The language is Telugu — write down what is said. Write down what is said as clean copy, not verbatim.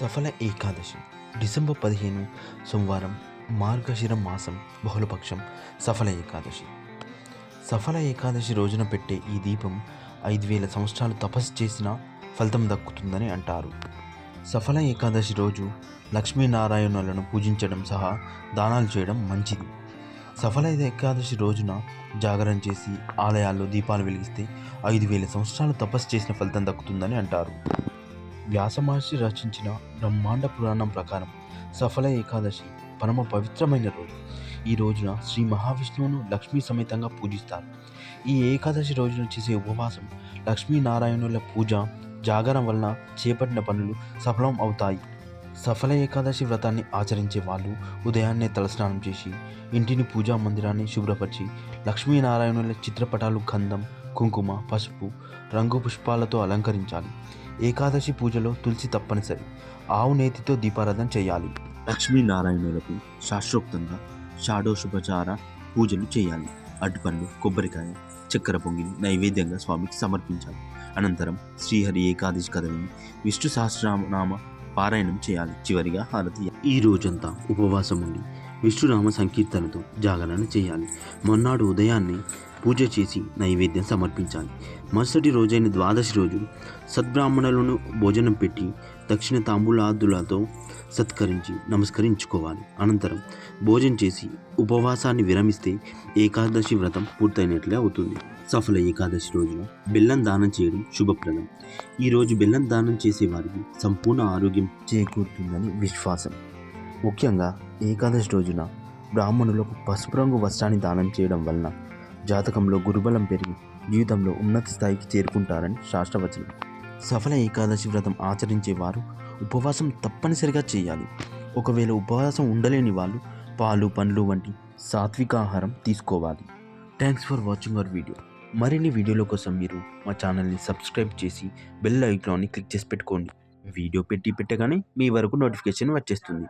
సఫల ఏకాదశి డిసెంబర్ 15 సోమవారం మార్గశిర మాసం బహుళపక్షం సఫల ఏకాదశి. సఫల ఏకాదశి రోజున పెట్టే ఈ దీపం 5,000 సంవత్సరాలు తపస్సు చేసినా ఫలితం దక్కుతుందని అంటారు. సఫల ఏకాదశి రోజు లక్ష్మీనారాయణులను పూజించడం సహా దానాలు చేయడం మంచిది. సఫల ఏకాదశి రోజున జాగరణ చేసి ఆలయాల్లో దీపాలు వెలిగిస్తే 5,000 సంవత్సరాలు తపస్సు చేసిన ఫలితం దక్కుతుందని అంటారు. వ్యాస మహర్షి రచించిన బ్రహ్మాండ పురాణం ప్రకారం సఫల ఏకాదశి పరమ పవిత్రమైన రోజు. ఈ రోజున శ్రీ మహావిష్ణువును లక్ష్మీ సమేతంగా పూజిస్తారు. ఈ ఏకాదశి రోజున చేసే ఉపవాసం, లక్ష్మీనారాయణుల పూజ, జాగరణ వలన చేపట్టిన పనులు సఫలం అవుతాయి. సఫల ఏకాదశి వ్రతాన్ని ఆచరించే వాళ్ళు ఉదయాన్నే తలస్నానం చేసి ఇంటిని పూజా మందిరాన్ని శుభ్రపరిచి లక్ష్మీనారాయణుల చిత్రపటాలు గంధం, కుంకుమ, పసుపు రంగు పుష్పాలతో అలంకరించాలి. ఏకాదశి పూజలో తులసి తప్పనిసరి. ఆవు నేతితో దీపారాధన చేయాలి. లక్ష్మీనారాయణులకు శాస్త్రోక్తంగా షాడోషోపచార పూజలు చేయాలి. అటుపండ్లు, కొబ్బరికాయ, చక్కెర పొంగిని నైవేద్యంగా స్వామికి సమర్పించాలి. అనంతరం శ్రీహరి ఏకాదశి కథని విష్ణు సహస్రనామ పారాయణం చేయాలి. చివరిగా హారతి. ఈ రోజంతా ఉపవాసం ఉండి విష్ణునామ సంకీర్తనతో జాగరణ చేయాలి. మొన్నాడు ఉదయాన్నే పూజ చేసి నైవేద్యం సమర్పించాలి. మరుసటి రోజైన ద్వాదశి రోజు సద్బ్రాహ్మణులను భోజనం పెట్టి దక్షిణ తాంబూలాదులతో సత్కరించి నమస్కరించుకోవాలి. అనంతరం భోజనం చేసి ఉపవాసాన్ని విరమిస్తే ఏకాదశి వ్రతం పూర్తయినట్లే అవుతుంది. సఫల ఏకాదశి రోజున బెల్లం దానం చేయడం శుభప్రదం. ఈరోజు బెల్లం దానం చేసే వారికి సంపూర్ణ ఆరోగ్యం చేకూరుతుందని విశ్వాసం. ముఖ్యంగా ఏకాదశి రోజున బ్రాహ్మణులకు పసుపు రంగు వస్త్రాన్ని దానం చేయడం వలన జాతకంలో గురుబలం పెరిగి జీవితంలో ఉన్నత స్థాయికి చేరుకుంటారని శాస్త్రవచనం. సఫల ఏకాదశి వ్రతం ఆచరించే వారు ఉపవాసం తప్పనిసరిగా చేయాలి. ఒకవేళ ఉపవాసం ఉండలేని వాళ్ళు పాలు, పండ్లు వంటి సాత్విక ఆహారం తీసుకోవాలి. Thanks for watching our video. మరిన్ని వీడియోల కోసం మీరు మా ఛానల్ని సబ్స్క్రైబ్ చేసి బెల్ ఐకాన్ని క్లిక్ చేసి పెట్టుకోండి. వీడియో పెట్టగానే మీ వరకు నోటిఫికేషన్ వచ్చేస్తుంది.